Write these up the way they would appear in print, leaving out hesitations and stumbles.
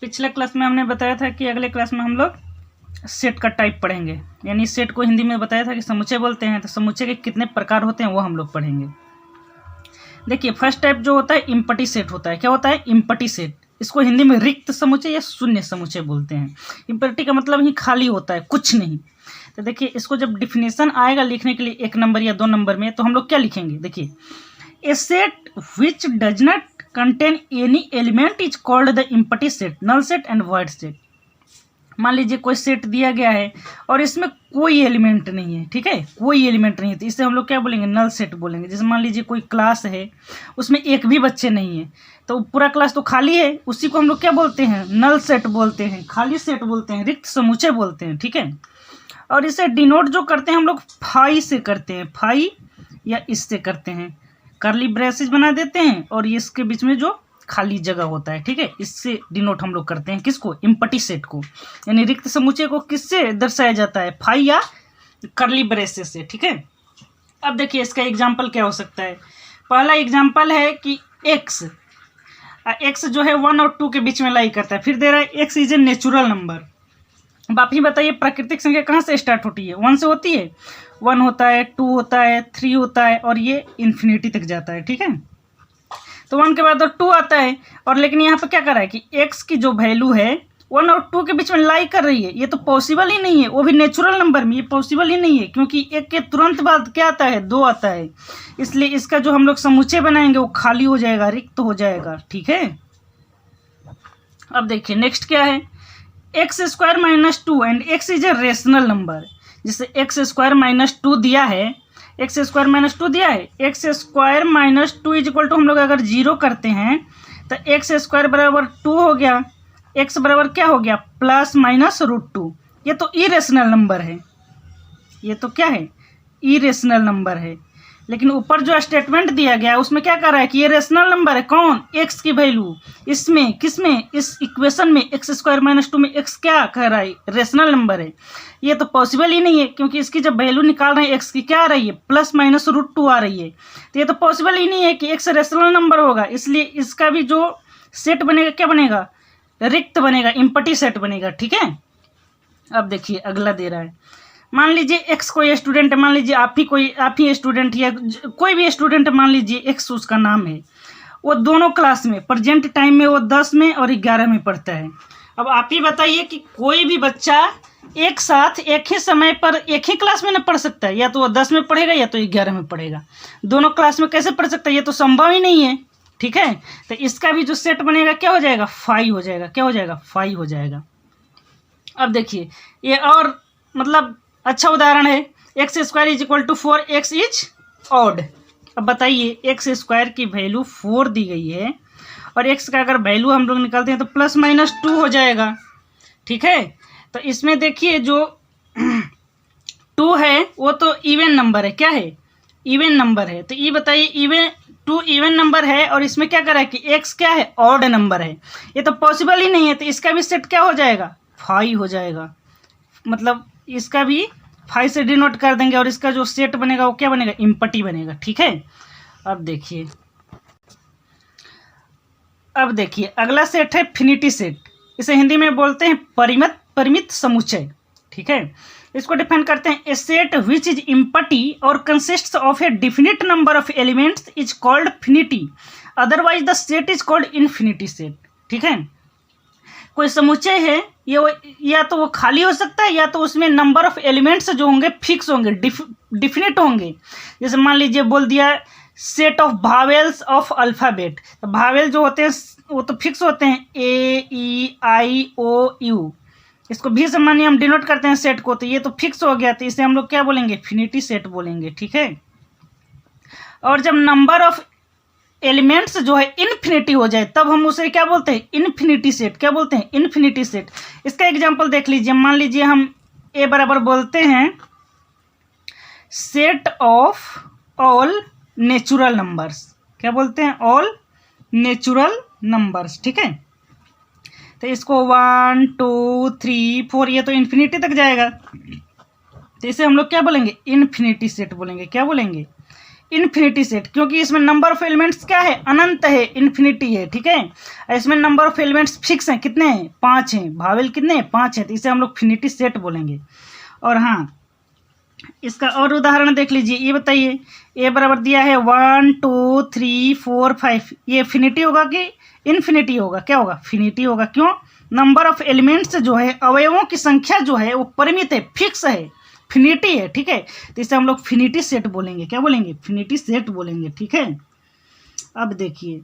पिछले क्लास में हमने बताया था कि अगले क्लास में हम लोग सेट का टाइप पढ़ेंगे, यानी सेट को हिंदी में बताया था कि समुच्चय बोलते हैं, तो समुच्चय के कितने प्रकार होते हैं वो हम लोग पढ़ेंगे। देखिए फर्स्ट टाइप जो होता है इम्पटी सेट होता है। क्या होता है? Empty set. इसको हिंदी में रिक्त समुच्चय या शून्य समुच्चय बोलते हैं। इम्पटी का मतलब ही खाली होता है, कुछ नहीं। तो देखिए इसको जब डिफिनेशन आएगा लिखने के लिए 1 नंबर या 2 नंबर में, तो हम लोग क्या लिखेंगे? देखिए a set which does not contain any element is called the empty set, null set and void set. मान लीजिए कोई सेट दिया गया है और इसमें कोई एलिमेंट नहीं है, ठीक है, कोई एलिमेंट नहीं है, तो इससे हम लोग क्या बोलेंगे? नल सेट बोलेंगे। जैसे मान लीजिए कोई क्लास है, उसमें एक भी बच्चे नहीं है, तो पूरा क्लास तो खाली है, उसी को हम लोग क्या बोलते हैं? नल सेट बोलते हैं, खाली सेट बोलते हैं, रिक्त समुच्चय बोलते हैं, ठीक है। और इसे डिनोट जो करते हैं हम लोग फाई से करते हैं, फाई या इससे करते हैं, कर्ली ब्रेसेस बना देते हैं और इसके बीच में जो खाली जगह होता है, ठीक है, इससे डिनोट हम लोग करते हैं किसको? इम्पटी सेट को। यानी रिक्त समुच्चय को किससे दर्शाया जाता है? फाई या कर्ली ब्रेसेस से, ठीक है। अब देखिए इसका एग्जाम्पल क्या हो सकता है। पहला एग्जाम्पल है कि एक्स जो है 1 और 2 के बीच में लाई करता है, फिर दे रहा है x is a natural number. अब आप ही बताइए प्राकृतिक संख्या कहाँ से स्टार्ट होती है? 1 से होती है। 1 होता है, 2 होता है, 3 होता है और ये इन्फिनिटी तक जाता है, ठीक है। तो 1 के बाद और 2 आता है, और लेकिन यहाँ पे क्या कर रहा है कि x की जो वैल्यू है 1 और 2 के बीच में लाई कर रही है। ये तो पॉसिबल ही नहीं है, वो भी नेचुरल नंबर में, ये पॉसिबल ही नहीं है, क्योंकि 1 के तुरंत बाद क्या आता है? 2 आता है। इसलिए इसका जो हम लोग समुच्चय बनाएंगे वो खाली हो जाएगा, रिक्त हो जाएगा, ठीक है। अब देखिए नेक्स्ट क्या है, X square minus 2 and X is a rational number. जिससे एक्स स्क्वायर माइनस 2 दिया है, एक्स स्क्वायर माइनस 2 दिया है, X square minus 2 is equal to हम लोग अगर 0 करते हैं तो एक्स स्क्वायर बराबर 2 हो गया, एक्स बराबर क्या हो गया? Plus minus √2। ये तो इरेशनल नंबर है, ये तो क्या है? इरेशनल नंबर है। लेकिन ऊपर जो स्टेटमेंट दिया गया है उसमें क्या कर रहा है कि ये रेशनल नंबर है। कौन? एक्स की वैल्यू। इसमें किसमें? इस इक्वेशन में एक्स स्क्वायर माइनस 2 में एक्स क्या कह रहा है? रेशनल नंबर है। ये तो पॉसिबल ही नहीं है, क्योंकि इसकी जब वैल्यू निकाल रहे हैं एक्स की क्या आ रही है? प्लस माइनस √2 आ रही है। तो ये तो पॉसिबल ही नहीं है कि एक्स रेशनल नंबर होगा। इसलिए इसका भी जो सेट बनेगा क्या बनेगा? रिक्त बनेगा, इम्पटी सेट बनेगा, ठीक है। अब देखिए अगला दे रहा है, मान लीजिए एक्स कोई स्टूडेंट है, मान लीजिए आप ही स्टूडेंट या कोई भी स्टूडेंट, मान लीजिए एक्स उसका नाम है, वो दोनों क्लास में प्रेजेंट टाइम में वो 10 में और 11 में पढ़ता है। अब आप ही बताइए कि कोई भी बच्चा एक साथ एक ही समय पर एक ही क्लास में न पढ़ सकता है, या तो वो 10 में पढ़ेगा या तो 11 में पढ़ेगा। दोनों क्लास में कैसे पढ़ सकता है? ये तो संभव ही नहीं है, ठीक है। तो इसका भी जो सेट बनेगा क्या हो जाएगा? फाई हो जाएगा। क्या हो जाएगा? फाई हो जाएगा। अब देखिए ये और मतलब अच्छा उदाहरण है, X square is equal to 4 X is odd. अब बताइए एक्स स्क्वायर की वैल्यू 4 दी गई है और एक्स का अगर वैल्यू हम लोग निकालते हैं तो प्लस माइनस 2 हो जाएगा, ठीक है। तो इसमें देखिए जो 2 है वो तो इवन नंबर है। क्या है? इवन नंबर है। तो ये बताइए 2 इवन नंबर है और इसमें क्या करा है कि एक्स क्या है? ऑड नंबर है। ये तो पॉसिबल ही नहीं है। तो इसका भी सेट क्या हो जाएगा? फाई हो जाएगा। मतलब इसका भी फाई से डिनोट कर देंगे और इसका जो सेट बनेगा वो क्या बनेगा? इम्पटी बनेगा, ठीक है। अब देखिए अगला सेट है फिनिटी सेट। इसे हिंदी में बोलते हैं परिमित समुच्चय, ठीक है। इसको डिफाइन करते हैं, a set which is empty और consists of a definite number of elements is called finite, otherwise the set is called infinity set, ठीक है। कोई समुच्चय है, ये या तो वो खाली हो सकता है या तो उसमें नंबर ऑफ एलिमेंट्स जो होंगे फिक्स होंगे, डिफिनिट होंगे। जैसे मान लीजिए बोल दिया सेट ऑफ भावेल्स ऑफ अल्फ़ाबेट, तो भावेल जो होते हैं वो तो फिक्स होते हैं, A, E, I, O, U। इसको भी से मानिए हम डिनोट करते हैं सेट को, तो ये तो फिक्स हो गया, तो इसे हम लोग क्या बोलेंगे? फिनिटी सेट बोलेंगे, ठीक है। और जब नंबर ऑफ एलिमेंट्स जो है इन्फिनिटी हो जाए तब हम उसे क्या बोलते हैं? Infinity set. क्या बोलते हैं? Infinity set. इसका एग्जांपल देख लीजिए, मान लीजिए हम ए बराबर बोलते हैं set of all natural numbers. क्या बोलते हैं? ऑल नेचुरल नंबर्स, ठीक है। तो इसको 1 2 3 4 ये तो इन्फिनिटी तक जाएगा, तो इसे हम लोग क्या बोलेंगे? इन्फिनिटी सेट बोलेंगे। क्या बोलेंगे? इन्फिनिटी सेट, क्योंकि इसमें नंबर ऑफ एलिमेंट्स क्या है, अनंत है, इन्फिनिटी है, ठीक है। इसमें नंबर ऑफ एलिमेंट्स फिक्स हैं, कितने हैं, 5 हैं, भावेल कितने हैं, 5 हैं, तो इसे हम लोग फिनिटी सेट बोलेंगे। और हाँ, इसका और उदाहरण देख लीजिए, ये बताइए, ए बराबर दिया है 1 2 3 4 5, ये फिनिटी होगा कि इन्फिनिटी होगा, क्या होगा, फिनिटी होगा। क्यों, नंबर ऑफ एलिमेंट्स जो है, अवयवों की संख्या जो है वो परिमित है, फिक्स है, फिनिटी है, ठीक है, तो इसे हम लोग फिनिटी सेट बोलेंगे, क्या बोलेंगे, फिनिटी सेट बोलेंगे, ठीक है। अब देखिए,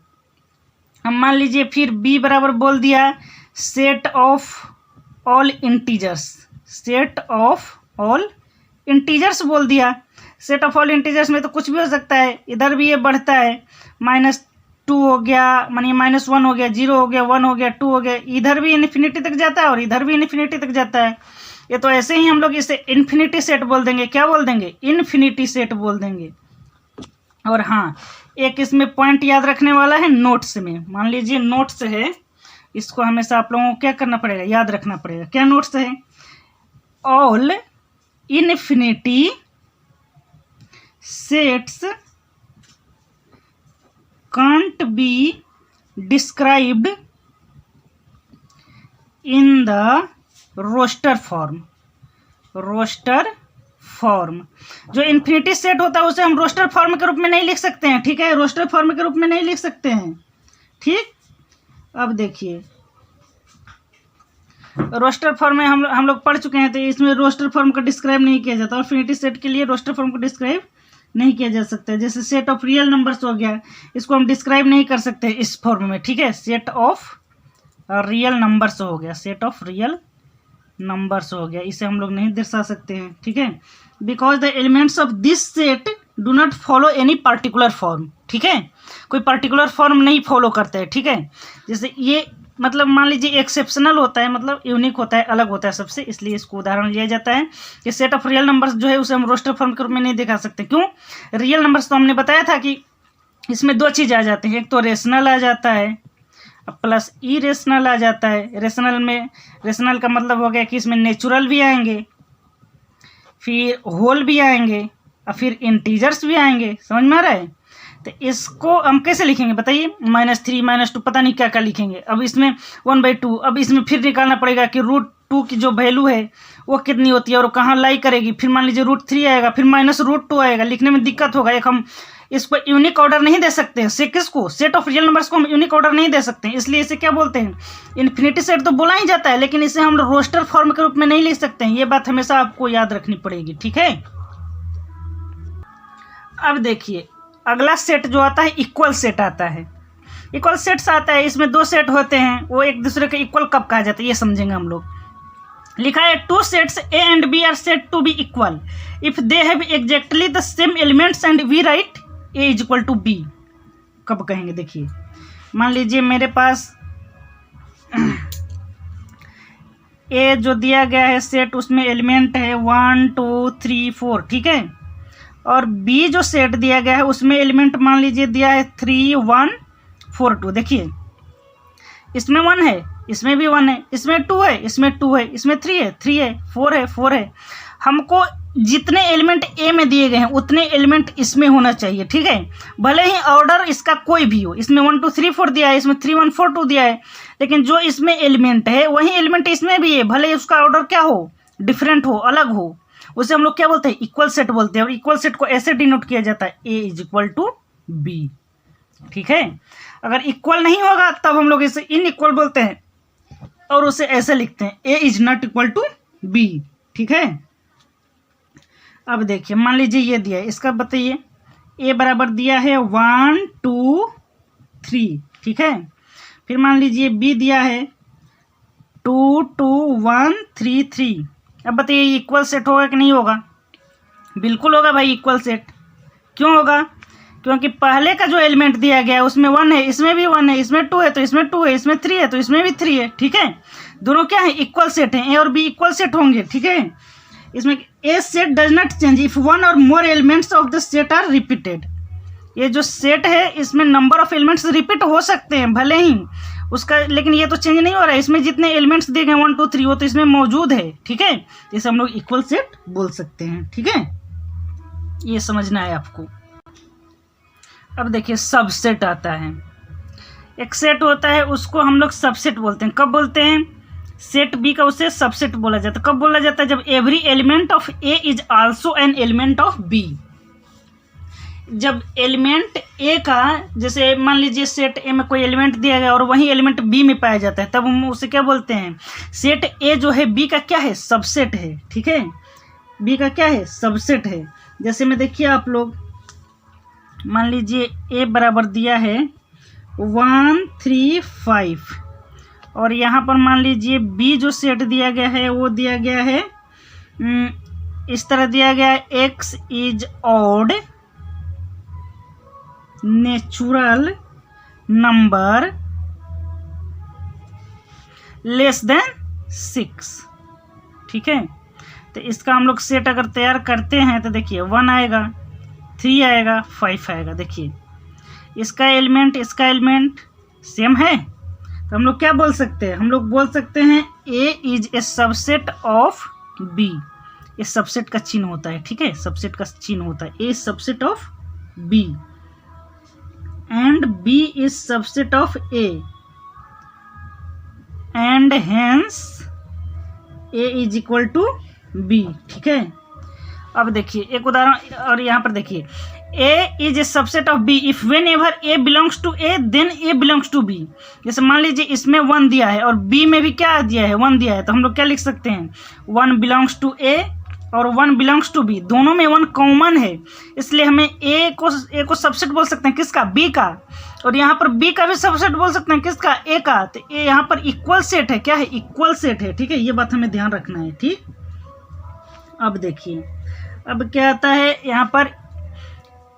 हम मान लीजिए फिर बी बराबर बोल दिया set of all integers, set of all integers बोल दिया। सेट ऑफ ऑल इंटीजर्स में तो कुछ भी हो सकता है, इधर भी ये बढ़ता है, -2 हो गया, मानिए -1 हो गया, 0 हो गया, 1 हो गया, 2 हो गया, इधर भी इन्फिनिटी तक जाता है और इधर भी इन्फिनिटी तक जाता है। ये तो ऐसे ही हम लोग इसे इन्फिनिटी सेट बोल देंगे, क्या बोल देंगे, इन्फिनिटी सेट बोल देंगे। और हाँ, एक इसमें पॉइंट याद रखने वाला है, नोट्स में, मान लीजिए नोट्स है, इसको हमेशा आप लोगों को क्या करना पड़ेगा, याद रखना पड़ेगा। क्या नोट्स है, all infinity sets can't be described in the roster form, roster form. जो इन्फिनिटी सेट होता है उसे हम रोस्टर फॉर्म के रूप में नहीं लिख सकते हैं, ठीक है, रोस्टर फॉर्म के रूप में नहीं लिख सकते हैं, ठीक। अब देखिए, रोस्टर फॉर्म में हम लोग पढ़ चुके हैं, तो इसमें रोस्टर फॉर्म को डिस्क्राइब नहीं किया जाता, और इन्फिनिटी सेट के लिए रोस्टर फॉर्म को डिस्क्राइब नहीं किया जा सकता। जैसे सेट ऑफ रियल नंबर्स हो गया, इसको हम डिस्क्राइब नहीं कर सकते इस फॉर्म में, ठीक है, सेट ऑफ रियल नंबर्स हो गया, सेट ऑफ रियल नंबर्स हो गया, इसे हम लोग नहीं दर्शा सकते हैं, ठीक है, because the elements of this set do not follow any particular form, ठीक है, कोई पर्टिकुलर फॉर्म नहीं फॉलो करते हैं, ठीक है। जैसे ये मतलब मान लीजिए एक्सेप्शनल होता है, मतलब यूनिक होता है, अलग होता है सबसे, इसलिए इसको उदाहरण लिया जाता है कि सेट ऑफ रियल नंबर्स जो है उसे हम रोस्टर फॉर्म के रूप में नहीं दिखा सकते। क्यों, रियल नंबर्स तो हमने बताया था कि इसमें 2 चीज़ आ जाते हैं, एक तो रेशनल आ जाता है प्लस इरेशनल आ जाता है। रेशनल में, रेशनल का मतलब हो गया कि इसमें नेचुरल भी आएंगे, फिर होल भी आएंगे और फिर इंटीजर्स भी आएंगे, समझ में आ रहा है। तो इसको हम कैसे लिखेंगे बताइए, -3 -2 पता नहीं क्या क्या लिखेंगे। अब इसमें 1/2, अब इसमें फिर निकालना पड़ेगा कि √2 की जो वैल्यू है वो कितनी होती है और कहाँ लाई करेगी। फिर मान लीजिए √3 आएगा, फिर -√2 आएगा, लिखने में दिक्कत होगा। एक हम इसको यूनिक ऑर्डर नहीं दे सकते हैं, से किसको, सेट ऑफ रियल नंबर्स को हम यूनिक ऑर्डर नहीं दे सकते हैं, इसलिए इसे क्या बोलते हैं, इन्फिनिटी सेट तो बोला ही जाता है, लेकिन इसे हम रोस्टर फॉर्म के रूप में नहीं लिख सकते हैं। ये बात हमेशा आपको याद रखनी पड़ेगी, ठीक है। अब देखिए, अगला सेट जो आता है इक्वल सेट आता है। इक्वल सेट्स आता है, इसमें 2 सेट होते हैं, वो एक दूसरे के इक्वल कब कहा जाता है ये समझेंगे हम लोग। लिखा है 2 sets A and B are said to be equal if they have exactly the same elements and we write A is equal to B। कब कहेंगे, देखिए मान लीजिए मेरे पास A जो दिया गया है सेट, उसमें एलिमेंट है 1 2 3 4, ठीक है, और B जो सेट दिया गया है उसमें एलिमेंट मान लीजिए दिया है 3 1 4 2। देखिए इसमें 1 है, इसमें भी 1 है, इसमें 2 है, इसमें 2 है, इसमें 3 है, 3 है, 4 है, 4 है। हमको जितने एलिमेंट ए में दिए गए हैं उतने एलिमेंट इसमें होना चाहिए, ठीक है, भले ही ऑर्डर इसका कोई भी हो। इसमें 1 2 3 4 दिया है, इसमें 3 1 4 2 दिया है, लेकिन जो इसमें एलिमेंट है वही एलिमेंट इसमें भी है, भले ही उसका ऑर्डर क्या हो, डिफरेंट हो, अलग हो, उसे हम लोग क्या बोलते हैं, इक्वल सेट बोलते हैं। और इक्वल सेट को ऐसे डिनोट किया जाता है A is equal to B, ठीक है। अगर इक्वल नहीं होगा तब हम लोग इसे इनइक्वल बोलते हैं और उसे ऐसे लिखते हैं A is not equal to B, ठीक है। अब देखिए मान लीजिए ये दिया है, इसका बताइए A बराबर दिया है 1 2 3, ठीक है, फिर मान लीजिए B दिया है 2 2 1 3 3। अब बताइए इक्वल सेट होगा कि नहीं होगा, बिल्कुल होगा भाई इक्वल सेट। क्यों होगा, क्योंकि पहले का जो एलिमेंट दिया गया है उसमें 1 है, इसमें भी 1 है, इसमें 2 है तो इसमें 2 है, इसमें 3 है तो इसमें भी 3 है, ठीक है, दोनों क्या है, इक्वल सेट हैं, A और B इक्वल सेट होंगे, ठीक है। इसमें A set does not change if 1 और more elements of the set are repeated. ये जो सेट है इसमें नंबर ऑफ एलिमेंट्स रिपीट हो सकते हैं भले ही उसका, लेकिन ये तो चेंज नहीं हो रहा है। इसमें जितने एलिमेंट्स दिए गए 1 2 3 वो तो इसमें मौजूद है, ठीक है, इसे हम लोग इक्वल सेट बोल सकते हैं, ठीक है, ये समझना है आपको। अब देखिए सबसेट आता है, एक सेट होता है उसको हम लोग सबसेट बोलते हैं। कब बोलते हैं? सेट बी का उसे सबसेट बोला जाता है। कब बोला जाता है? जब every element of A is also an element of B. जब एलिमेंट ए का, जैसे मान लीजिए सेट ए में कोई एलिमेंट दिया गया और वही एलिमेंट बी में पाया जाता है, तब हम उसे क्या बोलते हैं? सेट ए जो है बी का क्या है? सबसेट है। ठीक है, बी का क्या है? सबसेट है। जैसे में देखिए आप लोग मान लीजिए ए बराबर दिया है 1 3 5 और यहाँ पर मान लीजिए बी जो सेट दिया गया है वो दिया गया है इस तरह दिया गया है, x is odd natural number less than 6। ठीक है, तो इसका हम लोग सेट अगर तैयार करते हैं तो देखिए 1 आएगा, 3 आएगा, 5 आएगा। देखिए इसका एलिमेंट सेम है, तो हम लोग क्या बोल सकते हैं? हम लोग बोल सकते हैं A is a subset of B. ये सबसेट का चिन्ह होता है। ठीक है, सबसेट का चिन्ह होता है A subset of B and B is subset of A and hence A is equal to B. ठीक है, अब देखिए एक उदाहरण और यहाँ पर देखिए A is a subset of B if whenever A belongs to A then A belongs to B। जैसे मान लीजिए इसमें 1 दिया है और B में भी क्या दिया है? 1 दिया है, तो हम लोग क्या लिख सकते हैं? 1 बिलोंग्स टू A और 1 बिलोंग्स टू B, दोनों में 1 कॉमन है, इसलिए हमें A को सबसेट बोल सकते हैं। किसका? B का। और यहाँ पर B का भी सबसेट बोल सकते हैं। किसका? A का। तो A यहाँ पर इक्वल सेट है। क्या है? इक्वल सेट है। ठीक है, ये बात हमें ध्यान रखना है। ठीक, अब देखिए अब क्या आता है यहाँ पर,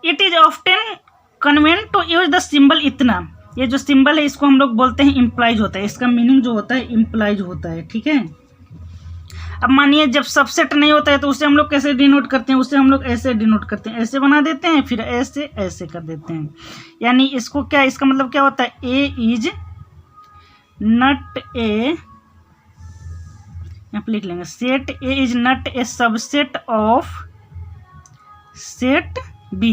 it is often convenient to use the symbol इतना। ये जो सिंबल है इसको हम लोग बोलते हैं इम्प्लाइज होता है। इसका मीनिंग जो होता है इम्प्लाइज होता है। ठीक है, अब मानिए जब सबसेट नहीं होता है तो उसे हम लोग कैसे डिनोट करते हैं? उसे हम लोग ऐसे डिनोट करते हैं, ऐसे बना देते हैं, फिर ऐसे कर देते हैं। यानी इसको क्या, इसका मतलब क्या होता है? ए इज नॉट ए, यहाँ पे लिख लेंगे set A is not a subset of set B.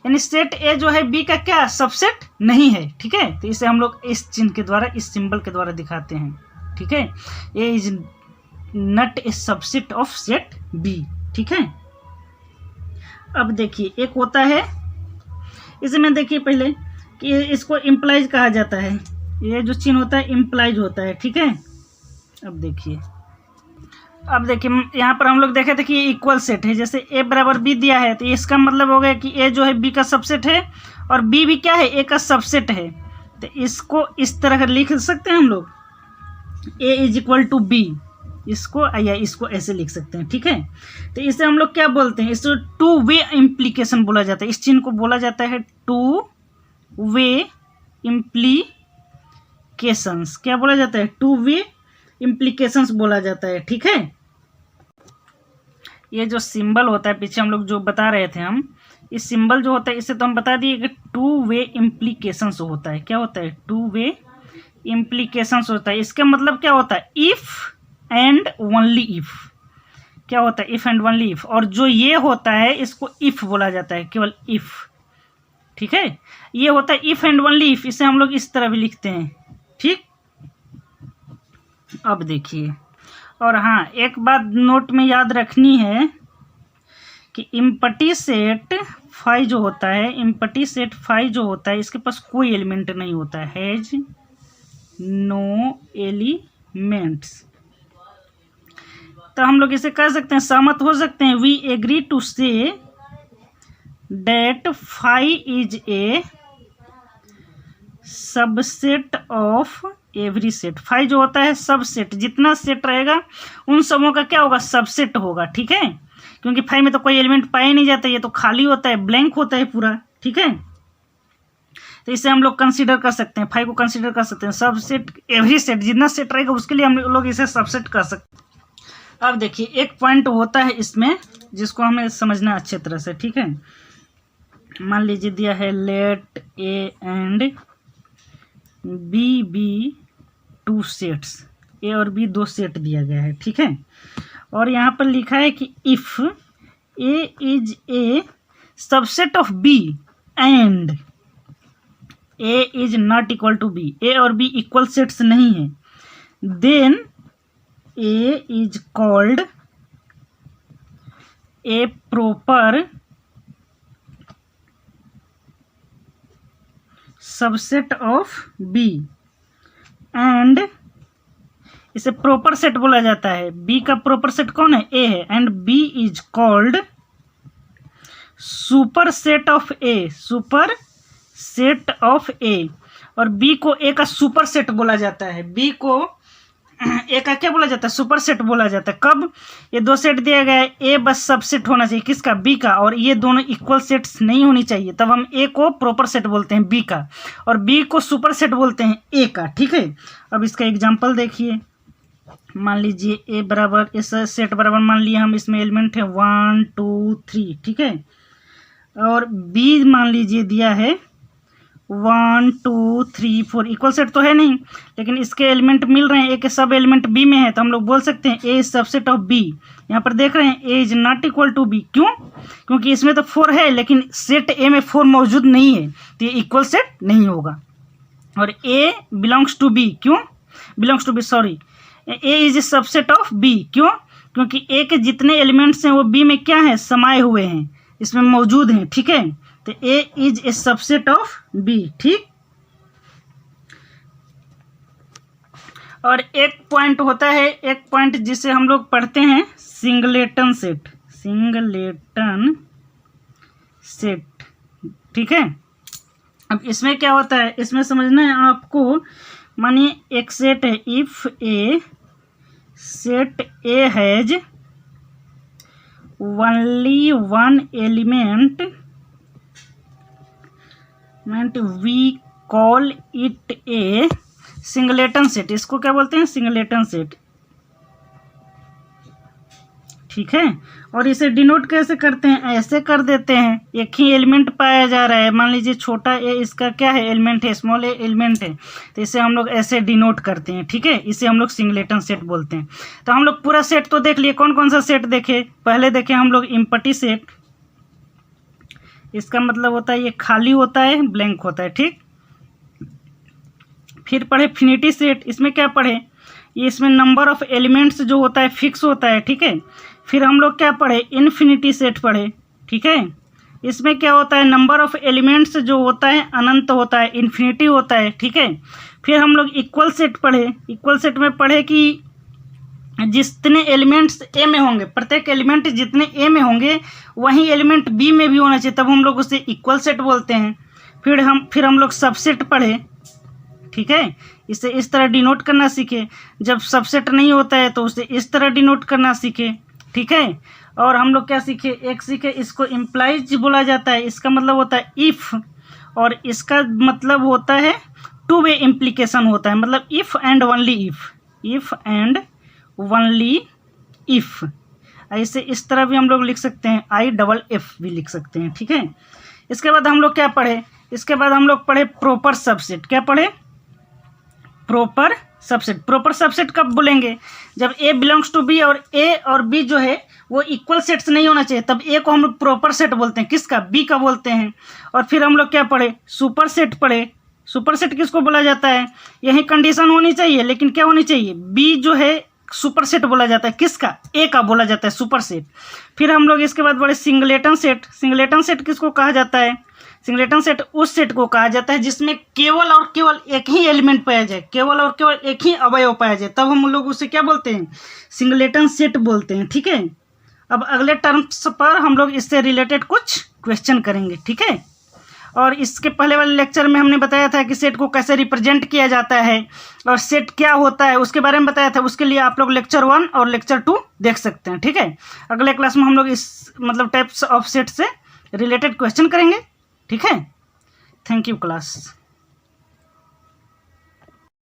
यानी सेट ए जो है बी का क्या? सबसेट नहीं है। ठीक है, तो इसे हम लोग इस चिन्ह के द्वारा, इस सिंबल के द्वारा दिखाते हैं। ठीक है, A is not a subset of set B. ठीक है, अब देखिए एक होता है, इसमें देखिए पहले कि इसको इम्प्लाइज कहा जाता है। ये जो चिन्ह होता है इम्प्लाइज होता है। ठीक है, अब देखिए यहाँ पर हम लोग देखे थे कि ये इक्वल सेट है। जैसे ए बराबर बी दिया है तो इसका मतलब हो गया कि ए जो है बी का सबसेट है और बी भी क्या है? ए का सबसेट है। तो इसको इस तरह लिख सकते हैं हम लोग, ए इज इक्वल टू बी, इसको या इसको ऐसे लिख सकते हैं। ठीक है, तो इसे हम लोग क्या बोलते हैं? इसको टू वे इम्प्लीकेशन बोला जाता है। इस चिन्ह को बोला जाता है टू वे इम्प्लीकेशंस। क्या बोला जाता है? टू वे इम्प्लीकेशंस बोला जाता है। ठीक है, ये जो सिंबल होता है पीछे हम लोग जो बता रहे थे, हम इस सिंबल जो होता है इससे तो हम बता दिए कि टू वे इम्प्लीकेशंस होता है। क्या होता है? टू वे इम्प्लीकेशंस होता है। इसका मतलब क्या होता है? If and only if. क्या होता है? If and only if. और जो ये होता है इसको इफ बोला जाता है, केवल इफ। ठीक है, ये होता है इफ एंड ओनली इफ। इसे हम लोग इस तरह भी लिखते हैं। ठीक, अब देखिए, और हाँ एक बात नोट में याद रखनी है कि इम्पटी सेट फाई जो होता है, इम्पटी सेट फाई जो होता है इसके पास कोई एलिमेंट नहीं होता है, हैज नो एलिमेंट्स। तो हम लोग इसे कह सकते हैं, सहमत हो सकते हैं, we agree to say that phi is a subset of every set. Phi जो होता है सबसेट, जितना सेट रहेगा उन सबों का क्या होगा? सबसेट होगा। ठीक है, क्योंकि फाई में तो कोई एलिमेंट पाया नहीं जाता, ये तो खाली होता है, ब्लैंक होता है पूरा। ठीक है, तो इसे हम लोग कंसीडर कर सकते हैं, फाई को कंसीडर कर सकते हैं। सबसेट एवरी सेट, जितना सेट रहेगा उसके लिए हम लोग इसे सबसेट कर सकते हैं। अब देखिए एक पॉइंट होता है इसमें जिसको हमें समझना अच्छे तरह से। ठीक है, मान लीजिए दिया है let A and B be two sets, A और बी दो सेट दिया गया है। ठीक है, और यहाँ पर लिखा है कि if A is a subset of B and A is not equal to B, A और बी इक्वल सेट्स नहीं है, then A is called a proper subset of B, and इसे प्रॉपर सेट बोला जाता है। बी का proper set कौन है? ए है, and B is called super set of A, super set of A, और बी को ए का सुपर सेट बोला जाता है। बी को ए का क्या बोला जाता है? सुपर सेट बोला जाता है। कब? ये दो सेट दिया गया है, ए बस सबसेट होना चाहिए, किसका? बी का, और ये दोनों इक्वल सेट्स नहीं होनी चाहिए, तब हम ए को प्रॉपर सेट बोलते हैं बी का, और बी को सुपर सेट बोलते हैं ए का। ठीक है, अब इसका एग्जांपल देखिए। मान लीजिए ए बराबर, इस सेट बराबर मान लिया हम, इसमें एलिमेंट है 1 2 3, ठीक है, और बी मान लीजिए दिया है 1 2 3 4, इक्वल सेट तो है नहीं, लेकिन इसके एलिमेंट मिल रहे हैं, ए के सब एलिमेंट बी में है, तो हम लोग बोल सकते हैं A is subset of B. यहाँ पर देख रहे हैं A is not equal to B, क्यों? क्योंकि इसमें तो 4 है, लेकिन सेट ए में 4 मौजूद नहीं है, तो ये इक्वल सेट नहीं होगा। और ए बिलोंग्स टू बी, क्यों? Belongs to B, sorry, A is a subset of B, क्यों? क्योंकि ए के जितने एलिमेंट्स हैं वो बी में क्या है? समाये हुए हैं, इसमें मौजूद हैं। ठीक है, तो A is a subset of B. ठीक, और एक पॉइंट होता है, एक पॉइंट जिसे हम लोग पढ़ते हैं सिंगलेटन सेट, सिंगलेटन सेट। ठीक है, अब इसमें क्या होता है, इसमें समझना है आपको। मानिए एक सेट है, if a set A has only one element we call it a singleton set. इसको क्या बोलते हैं? Singleton set. ठीक है, और इसे डिनोट कैसे करते हैं? ऐसे कर देते हैं, एक ही एलिमेंट पाया जा रहा है, मान लीजिए छोटा ए इसका क्या है? एलिमेंट है, स्मॉल ए एलिमेंट है, तो इसे हम लोग ऐसे डिनोट करते हैं। ठीक है, इसे हम लोग सिंगलेटन सेट बोलते हैं। तो हम लोग पूरा सेट तो देख लिए, कौन कौन सा सेट देखे? पहले देखे हम लोग एम्प्टी सेट, इसका मतलब होता है ये खाली होता है, ब्लैंक होता है। ठीक, फिर पढ़े फिनिटी सेट, इसमें क्या पढ़े? ये इसमें नंबर ऑफ एलिमेंट्स जो होता है फिक्स होता है। ठीक है, फिर हम लोग क्या पढ़े? इन्फिनिटी सेट पढ़े। ठीक है, इसमें क्या होता है? नंबर ऑफ एलिमेंट्स जो होता है अनंत होता है, इन्फिनिटी होता है। ठीक है, फिर हम लोग इक्वल सेट पढ़े। इक्वल सेट में पढ़े कि जितने एलिमेंट्स ए में होंगे, प्रत्येक एलिमेंट जितने ए में होंगे वही एलिमेंट बी में भी होना चाहिए, तब हम लोग उसे इक्वल सेट बोलते हैं। फिर हम लोग सबसेट पढ़े। ठीक है, इसे इस तरह डिनोट करना सीखे। जब सबसेट नहीं होता है तो उसे इस तरह डिनोट करना सीखे। ठीक है, और हम लोग क्या सीखे? एक सीखे, इसको इम्प्लाइज बोला जाता है, इसका मतलब होता है इफ़, और इसका मतलब होता है टू वे इम्प्लीकेशन होता है, मतलब if and only if, if and only if. ऐसे इस तरह भी हम लोग लिख सकते हैं, IFF भी लिख सकते हैं। ठीक है, इसके बाद हम लोग क्या पढ़े? इसके बाद हम लोग पढ़े प्रॉपर सबसेट। क्या पढ़े? Proper subset. प्रॉपर सबसेट कब बोलेंगे? जब ए बिलोंग्स टू बी और ए और बी जो है वो इक्वल सेट्स नहीं होना चाहिए, तब ए को हम लोग प्रॉपर सेट बोलते हैं। किसका? बी का बोलते हैं। और फिर हम लोग क्या पढ़े? सुपर सेट पढ़े। सुपर सेट किसको बोला जाता है? यही कंडीशन होनी चाहिए, लेकिन क्या होनी चाहिए? बी जो है सुपर सेट बोला जाता है, किसका? ए का बोला जाता है सुपर सेट। फिर हम लोग इसके बाद पढ़े सिंगलेटन सेट। सिंगलेटन सेट किसको कहा जाता है? सिंगलेटन सेट उस सेट को कहा जाता है जिसमें केवल और केवल एक ही एलिमेंट पाया जाए, केवल और केवल एक ही अवयव पाया जाए, तब हम लोग उसे क्या बोलते हैं? सिंगलेटन सेट बोलते हैं। ठीक है, अब अगले टर्म्स पर हम लोग इससे रिलेटेड कुछ क्वेश्चन करेंगे। ठीक है, और इसके पहले वाले लेक्चर में हमने बताया था कि सेट को कैसे रिप्रेजेंट किया जाता है और सेट क्या होता है उसके बारे में बताया था। उसके लिए आप लोग लेक्चर 1 और लेक्चर 2 देख सकते हैं। ठीक है, अगले क्लास में हम लोग इस मतलब टाइप्स ऑफ सेट से रिलेटेड क्वेश्चन करेंगे। ठीक है, थैंक यू क्लास।